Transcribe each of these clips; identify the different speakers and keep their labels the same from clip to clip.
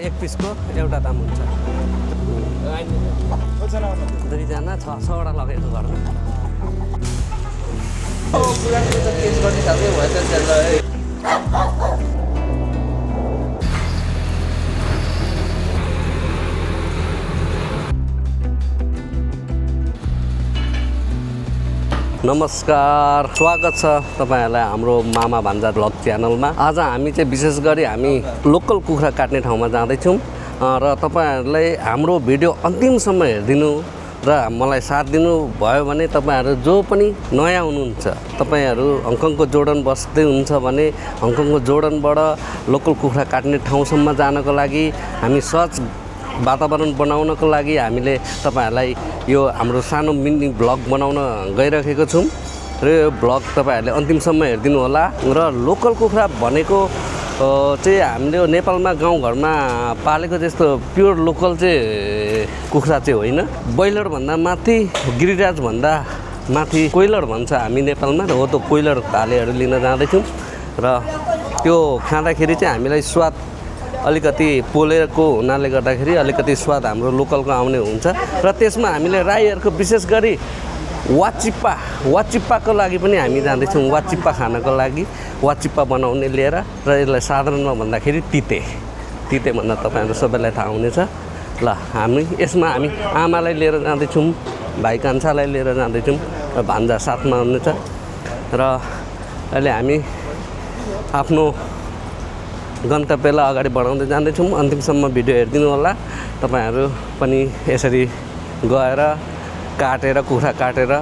Speaker 1: एक पिसको एउटा दाम हुन्छ। दुईजना 600वटा लगेको घरमा। नमस्कार, स्वागत छ तपाईहरुलाई हाम्रो मामा भान्जा ब्लग च्यानलमा। आज हामी चाहिँ विशेष गरी हामी लोकल कुखुरा काट्ने ठाउँमा जाँदैछौँ र तपाईहरुलाई हाम्रो भिडियो अन्तिमसम्म हेरिदिनु र मलाई साथ दिनु भयो भने तपाईहरु जो पनि नयाँ हुनुहुन्छ, तपाईहरु हङकङको जोर्डन बस्दै हुनुहुन्छ भने हङकङको जोर्डनबाट लोकल कुखुरा काट्ने ठाउँसम्म जानको लागि हामी सहज वातावरण बनाउनको लागि हामीले तपाईहरुलाई यो हाम्रो सानो मिनी ब्लग बनाउन गइरहेको छौं र यो ब्लग तपाईहरुले अन्तिमसम्म हेरिदिनु होला। र लोकल कुखुरा भनेको चाहिँ हामीले नेपालमा गाउँघरमा पालेको जस्तो प्योर लोकल चाहिँ कुखुरा चाहिँ होइन। ब्रोइलर भन्दा माथि, गिरिराज भन्दा माथि कोइलर भन्छ हामी नेपालमा। हो त कोइलर भालेहरू लिन जाँदैछौँ र त्यो खाँदाखेरि चाहिँ हामीलाई स्वाद अलिकति पोलेको हुनाले गर्दाखेरि अलिकति स्वाद हाम्रो लोकलको आउने हुन्छ। र त्यसमा हामीले राईहरूको विशेष गरी वाचिप्पाको लागि पनि हामी जाँदैछौँ। वाचिप्पा खानको लागि वाचिप्पा बनाउने लिएर र यसलाई साधारणमा भन्दाखेरि तिते भन्दा तपाईहरु सबैलाई थाहा हुनेछ। ल यसमा हामी आमालाई लिएर जाँदैछौँ, भाइ कान्छालाई लिएर जाँदैछौँ र भान्जा साथमा हुनेछ। र अहिले हामी आफ्नो गन्तव्यलाई अगाडि बढाउँदै जाँदैछौँ। अन्तिमसम्म भिडियो हेरिदिनु होला। तपाईहरु पनि यसरी गएर काटेर कुखुरा काटेर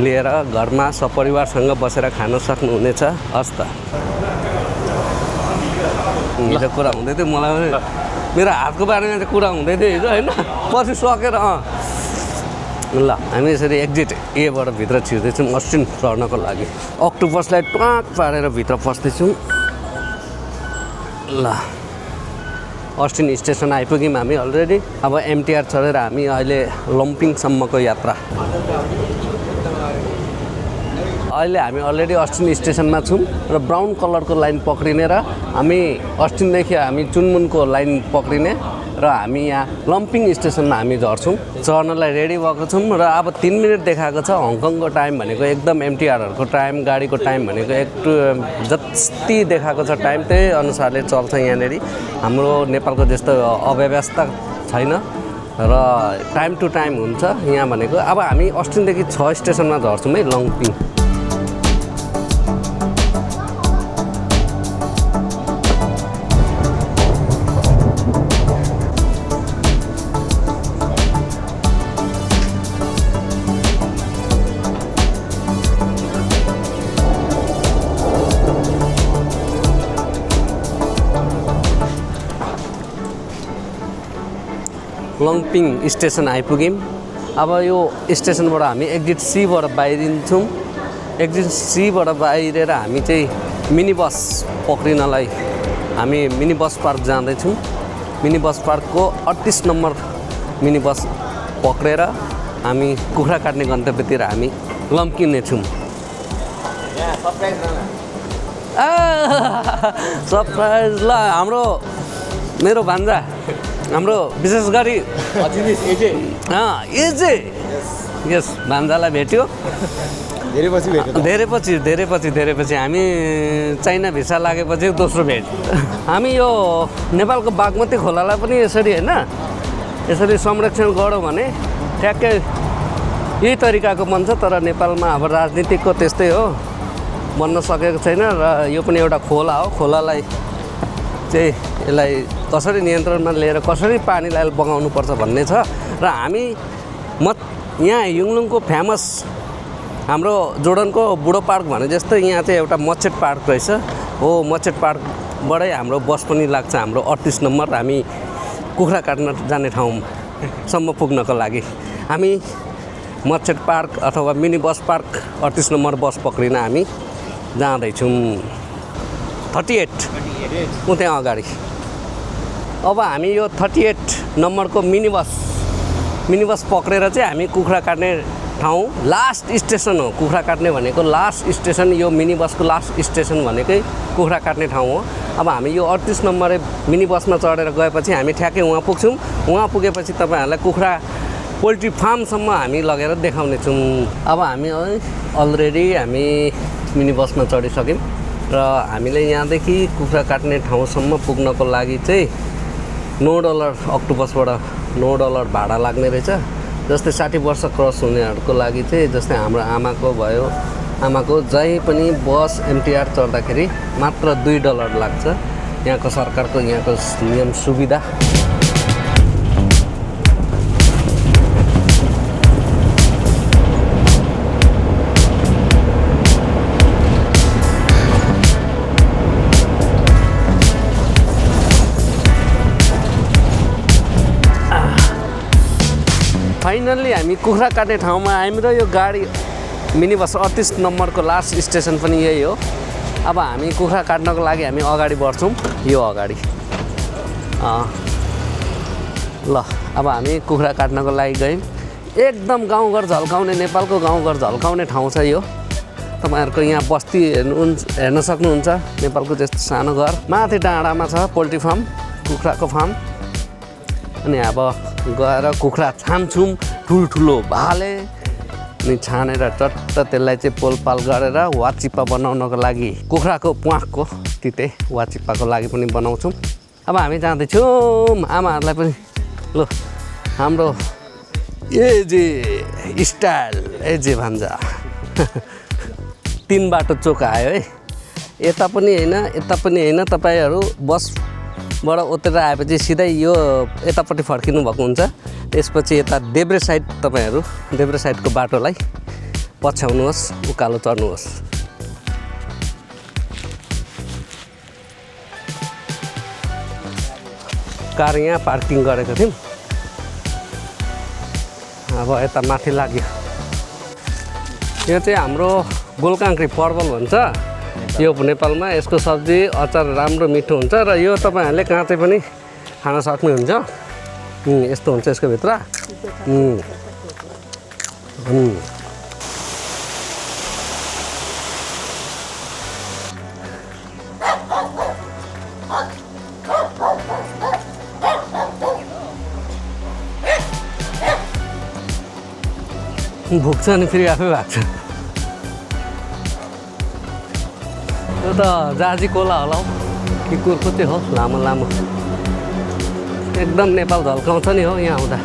Speaker 1: लिएर घरमा सपरिवारसँग बसेर खान सक्नुहुनेछ। हस् त। हिजो कुरा हुँदै थियो, मलाई मेरो हातको बारेमा चाहिँ कुरा हुँदै थियो हिजो होइन, पछि सकेर ल हामी यसरी एक्जिट एबाट भित्र छिर्दैछौँ अस्टिन चढ्नको लागि। अक्टोपसलाई ट्वाक पारेर भित्र पस्दैछौँ। ल अस्टिन स्टेसन आइपुग्यौँ हामी अलरेडी। अब एमटिआर चढेर हामी अहिले लम्पिङसम्मको यात्रा। अहिले हामी अलरेडी अस्टिन स्टेसनमा छौँ र ब्राउन कलरको लाइन पक्रिने र हामी अस्टिनदेखि हामी चुनमुनको लाइन पक्रिने र हामी यहाँ लम्पिङ स्टेसनमा हामी झर्छौँ। चढ्नलाई रेडी भएको छौँ र अब 3 मिनट देखाएको छ। हङकङको टाइम भनेको एकदम एमटिआरहरूको टाइम, गाडीको टाइम भनेको जति देखाएको छ टाइम त्यही अनुसारले चल्छ यहाँनेर। हाम्रो नेपालको जस्तो अव्यवस्था छैन र टाइम टु टाइम हुन्छ यहाँ भनेको। अब हामी अस्टिनदेखि 6 स्टेसनमा झर्छौँ है लम्पिङ। लम्पिङ स्टेसन आइपुग्यौँ। अब यो स्टेसनबाट हामी एक्जिट सीबाट बाहिरिन्छौँ। एक्जिट सीबाट बाहिरेर हामी चाहिँ मिनी बस पक्रिनलाई हामी मिनी बस पार्क जाँदैछौँ। Mini bus पार्कको 38 number mini bus पक्रेर हामी कुखुरा काट्ने गन्तव्यतिर हामी लम्किनेछौँ। सरप्राइज। ल मेरो भान्जा, हाम्रो विशेष गरी यस भान्जालाई भेट्यो धेरै पछि हामी चाइना भिसा लागेपछि दोस्रो भेट। हामी यो नेपालको बागमती खोलालाई पनि यसरी होइन यसरी संरक्षण गरौँ भने ठ्याक्कै यही तरिकाको बन्छ। तर नेपालमा अब राजनीतिको त्यस्तै हो, बन्न सकेको छैन। र यो पनि एउटा खोला हो। खोलालाई चाहिँ यसलाई कसरी नियन्त्रणमा लिएर कसरी पानीलाई बगाउनुपर्छ भन्ने छ। र हामी यहाँ युङलुङको फेमस हाम्रो जोर्डनको बुढो पार्क भने जस्तो यहाँ चाहिँ एउटा मच्छेट पार्क रहेछ। हो मच्छेट पार्कबाटै हाम्रो बस पनि लाग्छ। हाम्रो 38 नम्बर हामी कुखुरा काट्न जाने ठाउँसम्म पुग्नको लागि हामी मच्छेट पार्क अथवा मिनी बस पार्क 38 नम्बर बस पक्रिन हामी जाँदैछौँ। 38 त्यहाँ अगाडि। अब हामी यो 38 नम्बरको मिनी बस पक्रेर चाहिँ हामी कुखुरा काट्ने ठाउँ लास्ट स्टेसन हो। कुखुरा काट्ने भनेको लास्ट स्टेसन, यो मिनी बसको लास्ट स्टेसन भनेकै कुखुरा काट्ने ठाउँ हो। अब हामी यो 38 नम्बर मिनी बसमा चढेर गएपछि हामी ठ्याक्कै उहाँ पुग्छौँ। उहाँ पुगेपछि तपाईँहरूलाई कुखुरा पोल्ट्री फार्मसम्म हामी लगेर देखाउने छौँ। अब हामी अलरेडी हामी मिनी बसमा चढिसक्यौँ र हामीले यहाँदेखि कुखुरा काट्ने ठाउँसम्म पुग्नको लागि चाहिँ $9 अक्टोपसबाट $9 भाडा लाग्ने रहेछ। जस्तै 60 वर्ष क्रस हुनेहरूको लागि चाहिँ जस्तै हाम्रो आमाको भयो, आमाको जहीँ पनि बस MTR चढ्दाखेरि मात्र $2 लाग्छ। यहाँको सरकारको यहाँको नियम सुविधा। फाइनल्ली हामी कुखुरा काट्ने ठाउँमा आयौँ र यो गाडी मिनी बस 38 नम्बरको लास्ट स्टेसन पनि यही हो। अब हामी कुखुरा काट्नको लागि हामी अगाडि बढ्छौँ। यो अगाडि ल अब हामी कुखुरा काट्नको लागि गयौँ। एकदम गाउँघर झल्काउने, नेपालको गाउँघर झल्काउने ठाउँ छ यो। तपाईँहरूको यहाँ बस्ती हेर्न सक्नुहुन्छ। नेपालको त्यस्तो सानो घर माथि डाँडामा छ पोल्ट्री फार्म, कुखुराको फार्म। अनि अब गएर कुखुरा छान्छौँ ठुल्ठुलो भाले, अनि छानेर चट्ट त्यसलाई चाहिँ पोलपाल गरेर वाचिप्पा बनाउनको लागि कुखुराको प्वाखको तिते वाचिप्पाको लागि पनि बनाउँछौँ। अब हामी जाँदैछौँ आमाहरूलाई पनि ल हाम्रो एजे स्टाइल एजे भान्जा 3 बाटो चोक आयो है। यता पनि होइन यता पनि होइन, तपाईँहरू बसबाट उत्रेर आएपछि सिधै यो यतापट्टि फर्किनु भएको हुन्छ। त्यसपछि यता देब्रे साइड तपाईँहरू देब्रे साइडको बाटोलाई पछ्याउनुहोस्, उकालो चढ्नुहोस्। कार यहाँ पार्किङ गरेको थियौँ। अब यता माथि लाग्यो। यो चाहिँ हाम्रो गोलकाङ्क्री पर्वल भन्छ यो नेपालमा। यसको सब्जी अचार राम्रो मिठो हुन्छ र यो तपाईँहरूले काँचै पनि खान सक्नुहुन्छ। यस्तो हुन्छ यसको भित्र। भुक्छ अनि फेरि आफै भाग्छ। यो त जाजी कोला होला हौ कि कुर्को चाहिँ हो, लामो लामो एकदम नेपाल झल्काउँछ नि हो यहाँ आउँदा।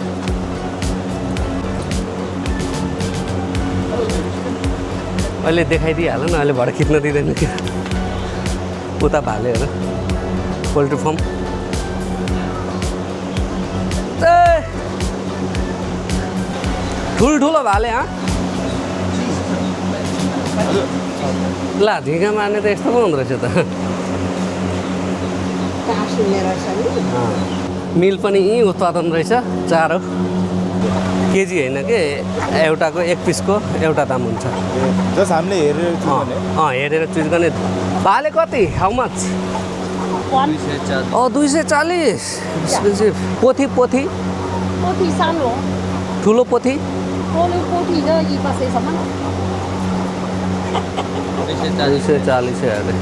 Speaker 1: अहिले देखाइदिइहाल्यो न, अहिले भरे खिच्न दिँदैन क्या। उता भालेहरू पोल्ट्री फार्म। ठुल्ठुलो भाले ला झिँगा मार्ने त यस्तो पो हुँदो रहेछ त। मिल पनि यहीँ उत्पादन रहेछ। चारो केजी होइन कि एउटाको 1 पिसको एउटा दाम हुन्छ।
Speaker 2: जस हामीले
Speaker 1: हेरेर चुज गर्ने। भाले कति? How much? 240 एक्सपेन्सिभ। पोथी पोथी
Speaker 3: पोथी सानो,
Speaker 1: ठुलो पोथी
Speaker 3: पोथी र यी कसैसम्म
Speaker 1: 240 अरे।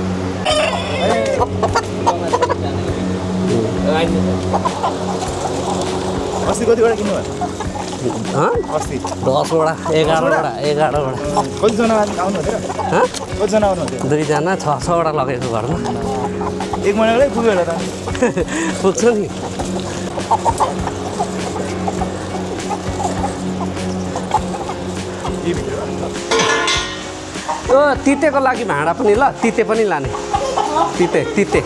Speaker 2: अस्ति कतिवटा किन्नु भयो? अस्ति
Speaker 1: 10वटा 11वटा 11वटा।
Speaker 2: कतिजना आउनु हुँदैन? कतिजना आउनु हुँदैन?
Speaker 1: 2जना 600वटा लगेको घरमा।
Speaker 2: 1 महिनाकै पुग्यो होला त।
Speaker 1: पुग्छ नि। तितेको लागि भाँडा पनि ल, तिते पनि लाने। तिते तिते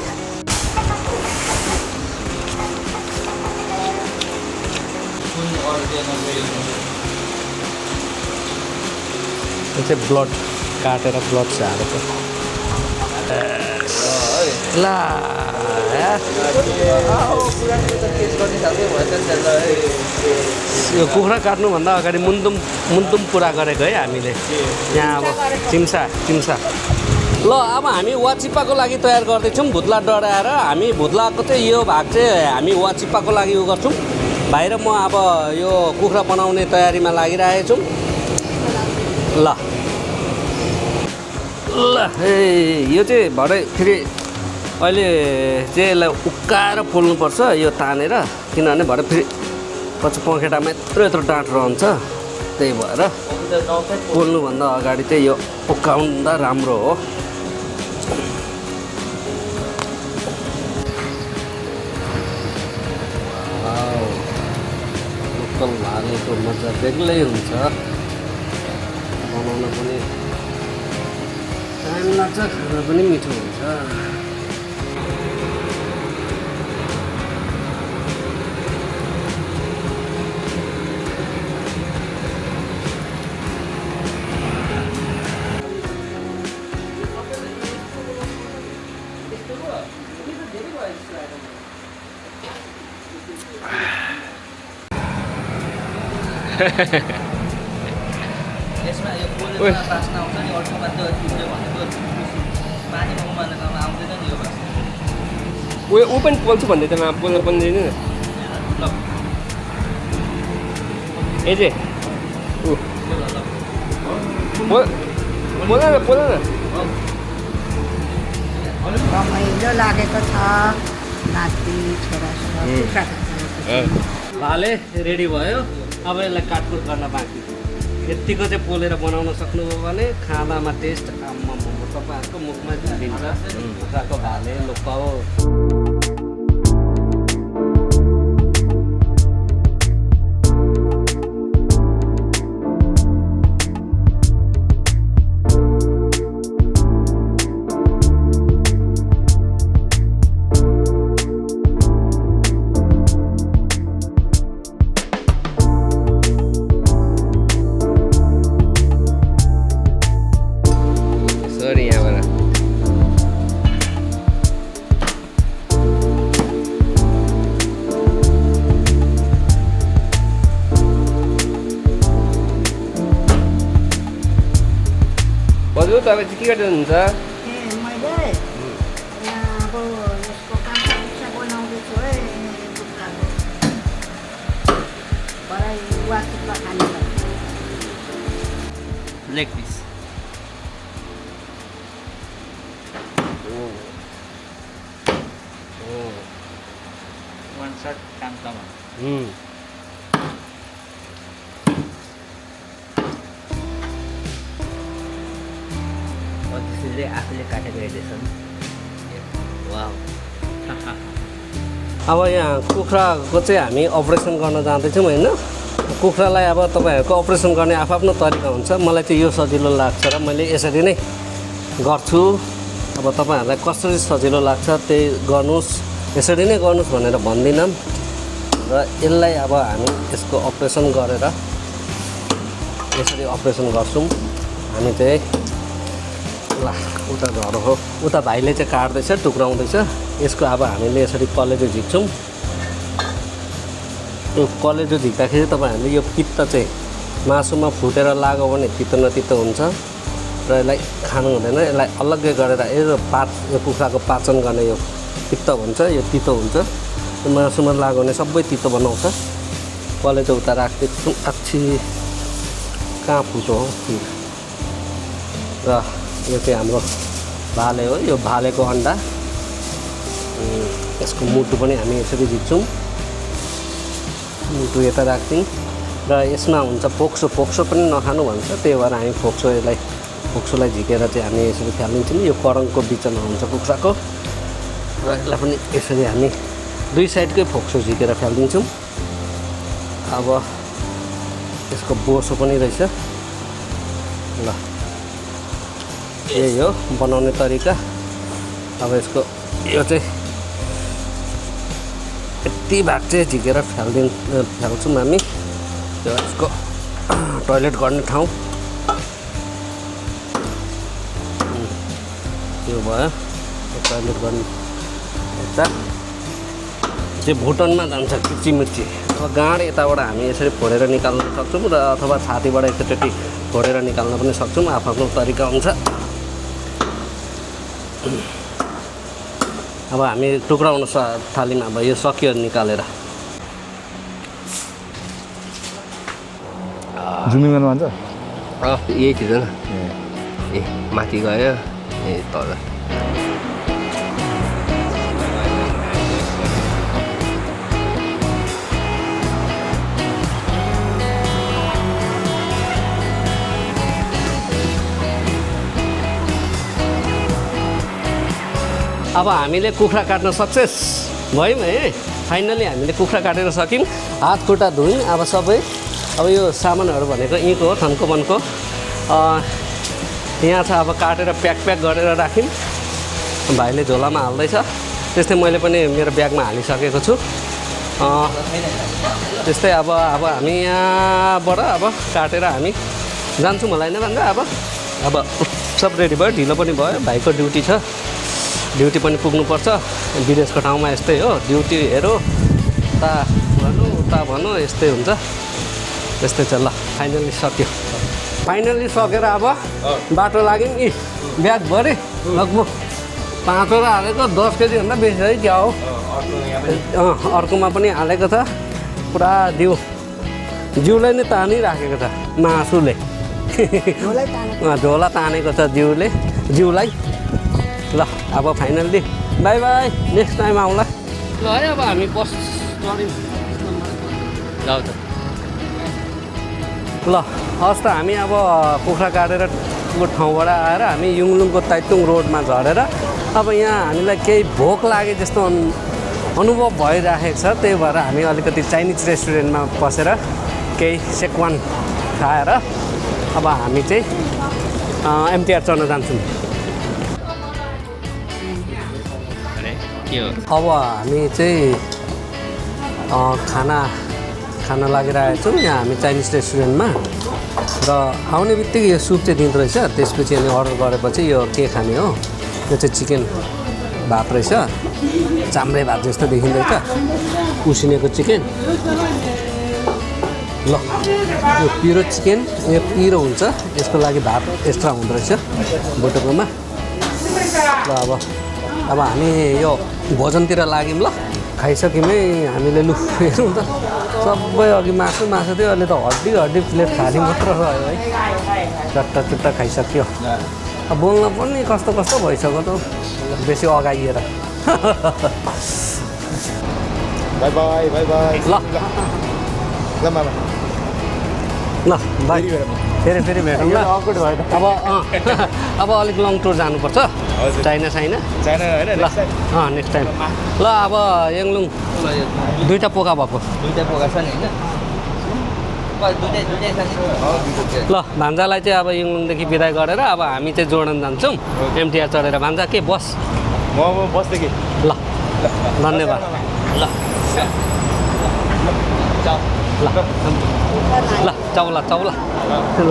Speaker 1: यो चाहिँ ब्लड काटेर ब्लड चाहिँ हालेको ल। यो कुखुरा काट्नुभन्दा अगाडि मुन्तुम पुरा गरेको है हामीले यहाँ। अब चिम्सा ल अब हामी वाचिप्पाको लागि तयार गर्दैछौँ। भुत्ला डढाएर हामी भुत्लाको चाहिँ यो भाग चाहिँ हामी वाचिप्पाको लागि उयो गर्छौँ। भाइ र म अब यो कुखुरा बनाउने तयारीमा लागिरहेको छौँ। ल ल ए यो चाहिँ भरे फेरि अहिले चाहिँ यसलाई उक्काएर पोल्नुपर्छ यो तानेर किनभने भरे फेरि पछि पखेटामा यत्रो यत्रो डाँठ रहन्छ त्यही भएर पोल्नुभन्दा अगाडि चाहिँ यो उक्काउँदा राम्रो हो लोकल भालेको मजा बेग्लै हुन्छ बनाउन पनि टाइम लाग्छ खाना पनि मिठो हुन्छ
Speaker 4: यसमा यो पोलेमा बास्ना आउँछ नि अल्टोमा त्यो तिमीले भनेको पानीमा उमालेर आउँदैन नि यो बास्ना
Speaker 5: ऊ पनि पोल्छु भन्दै त पोल्न पनि दिनु न ए चाहिँ पोल न
Speaker 6: रमाइलो लागेको छ नाति छोराछोरा
Speaker 1: भाले रेडी भयो अब यसलाई काटकुट गर्न बाँकी यत्तिको चाहिँ पोलेर बनाउन सक्नुभयो भने खानामा टेस्ट आम्मा तपाईँहरूको मुखमा झरिन्छ कुखुराको भाले लोकल
Speaker 5: सरी यहाँबाट हजुर तपाईँ चाहिँ के गर्दै हुनुहुन्छ
Speaker 6: ए मैले यहाँ अब यसको काँक्रा बनाउँदैछु है कुखुराको भरे वाचिप्पा खाने
Speaker 4: लेग पिस वान सर्ट काम तमा त्यसले आफूले काटेको हेर्दैछन् वाउ
Speaker 1: अब यहाँ कुखुराको चाहिँ हामी अपरेसन गर्न जाँदैछौँ होइन कुखुरालाई अब तपाईँहरूको अपरेसन गर्ने आफ्नो तरिका हुन्छ मलाई चाहिँ यो सजिलो लाग्छ र मैले यसरी नै गर्छु अब तपाईँहरूलाई कसरी सजिलो लाग्छ त्यही गर्नुहोस् यसरी नै गर्नुहोस् भनेर भन्दिनँ र यसलाई अब हामी यसको अपरेसन गरेर यसरी अपरेसन गर्छौँ हामी चाहिँ ल उता झरो हो उता भाइले चाहिँ काट्दैछ टुक्राउँदैछ यसको अब हामीले यसरी कलेजो झिक्छौँ यो कलेजो झिक्दाखेरि तपाईँहरूले यो पित्त चाहिँ मासुमा फुटेर लाग्यो भने तितो न तितो हुन्छ र यसलाई खानु हुँदैन यसलाई अलग्गै गरेर यो कुखुराको पाचन गर्ने यो पित्त भन्छ यो तितो हुन्छ यो मासुमा लाग्यो भने सबै तितो बनाउँछ कलेजो उता राख्दैछौँ अच्छी कहाँ फुटो हो र यो चाहिँ हाम्रो भाले हो यो भालेको अन्डा यसको मुटु पनि हामी यसरी झिक्छौँ मुटु यता राख्छौँ र यसमा हुन्छ फोक्सो पनि नखानु भन्छ त्यही भएर हामी फोक्सोलाई झिकेर चाहिँ हामी यसरी फालिदिन्छौँ यो करङको बिचमा हुन्छ कुखुराको र यसलाई पनि यसरी हामी दुई साइडकै फोक्सो झिकेर फालिदिन्छौँ अब यसको बोसो पनि रहेछ ल यही हो बनाउने तरिका अब यसको यो चाहिँ यति भाग चाहिँ झिकेर फाल्छौँ हामी त्यो यसको टोइलेट गर्ने ठाउँ त्यो भयो टोइलेट गर्ने यता चाहिँ भुटनमा जान्छ किचिमिची अब गाँड यताबाट हामी यसरी फोडेर निकाल्न सक्छौँ र अथवा छातीबाट एकचोटि फोडेर निकाल्न पनि सक्छौँ आफ्नो तरिका हुन्छ अब हामी टुक्राउन थाल्यौँ अब यो सक्यो निकालेर
Speaker 2: जुमिङ गर्नु भन्छ
Speaker 5: यही थियो न ए माथि गयो ए तल
Speaker 1: अब हामीले कुखुरा काट्न सक्सेस भयौँ है फाइनली हामीले कुखुरा काटेर सक्यौँ हात खुट्टा धुयौँ अब सबै अब यो सामानहरू भनेको यहीँको हो थन्को बनको यहाँ छ अब काटेर प्याक गरेर राख्यौँ भाइले झोलामा हाल्दैछ त्यस्तै मैले पनि मेरो ब्यागमा हालिसकेको छु त्यस्तै अब हामी यहाँबाट अब काटेर हामी जान्छौँ होला होइन भन्दा अब सब रेडी भयो ढिलो पनि भयो भाइको ड्युटी छ ड्युटी पनि पुग्नुपर्छ विदेशको ठाउँमा यस्तै हो ड्युटी हेरौँ उता भनौँ यस्तै हुन्छ त्यस्तै छ ल फाइनल्ली सक्यो फाइनल्ली सकेर अब बाटो लाग्यौँ यी ब्यागभरि लगभग 5 वटा हालेको 10 केजीभन्दा बेसी है क्या हो अर्कोमा पनि हालेको छ पुरा जिउलाई नै तानिराखेको छ मासुले झोला तानेको छ जिउलाई ल अब finally by by next time आउँला ल है अब हामी बस चढ्यौँ जाऊ त ल हस् त हामी अब कुखुरा काटेर ठाउँबाट आएर हामी युङलुङको ताइतुङ रोडमा झरेर अब यहाँ हामीलाई केही भोक लागे जस्तो अनुभव भइराखेको छ त्यही भएर हामी अलिकति चाइनिज रेस्टुरेन्टमा पसेर केही सेकवान खाएर अब हामी चाहिँ एमटिआर चढ्न जान्छौँ अब हामी चाहिँ खाना लागिरहेको छौँ यहाँ हामी चाइनिज रेस्टुरेन्टमा र आउने बित्तिकै यो सुप चाहिँ दिँदो रहेछ त्यसपछि अनि अर्डर गरेपछि यो के खाने हो यो चाहिँ चिकन भात रहेछ चाम्रे भात जस्तो देखिँदैछ उसिनेको चिकन ल यो पिरो चिकन यो पिरो हुन्छ यसको लागि भात एक्स्ट्रा हुँदो रहेछ बोटोकोमा ल अब हामी यो भोजनतिर लाग्यौँ ल खाइसक्यौँ है हामीले लु हेरौँ त सबै अघि मासु थियो अहिले त हड्डी प्लेट खाली मात्र रह्यो है चट्टा खाइसक्यो अब बोल्न पनि कस्तो भइसक्यो त बेसी अगाइएर
Speaker 2: बाई बाई
Speaker 1: ल
Speaker 2: ल मामा
Speaker 1: ल बाई फेरि भेटौँ ल अब अलिक लङ टुर जानुपर्छ चाइना
Speaker 2: होइन
Speaker 1: ल नेक्स्ट टाइम ल अब याङलुङ दुईवटा पोका भएको
Speaker 4: दुईवटा पोका छ नि होइन
Speaker 1: ल भान्जालाई चाहिँ अब याङलुङदेखि बिदाई गरेर अब हामी चाहिँ जोर्डन जान्छौँ एमटिआर चढेर भान्जा के बस
Speaker 2: म बस्दै
Speaker 1: ल धन्यवाद ल चाउला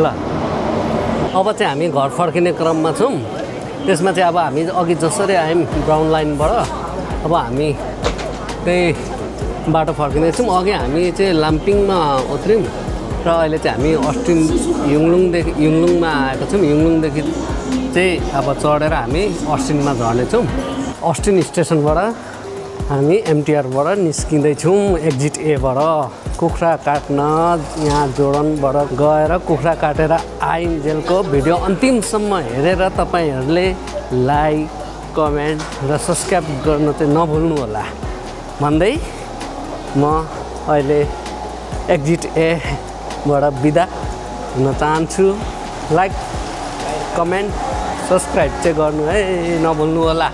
Speaker 1: ल अब चाहिँ हामी घर फर्किने क्रममा छौँ त्यसमा चाहिँ अब हामी अघि जसरी आयौँ ब्राउन लाइनबाट अब हामी त्यही बाटो फर्किँदैछौँ अघि हामी चाहिँ लाम्पिङमा उत्रियौँ र अहिले चाहिँ हामी अस्टिन युङलुङमा आएको छौँ युङलुङदेखि चाहिँ अब चढेर हामी अस्टिनमा झर्नेछौँ अस्टिन स्टेसनबाट हामी एमटिआरबाट निस्किँदैछौँ एक्जिट एबाट कुखुरा काट्न यहाँ जोर्डनबाट गएर कुखुरा काटेर आइन्जेलको भिडियो अन्तिमसम्म हेरेर तपाईँहरूले लाइक कमेन्ट र सब्सक्राइब गर्न चाहिँ नभुल्नु होला भन्दै म अहिले एक्जिट एबाट बिदा हुन चाहन्छु लाइक कमेन्ट सब्सक्राइब चाहिँ गर्नु है नभुल्नु होला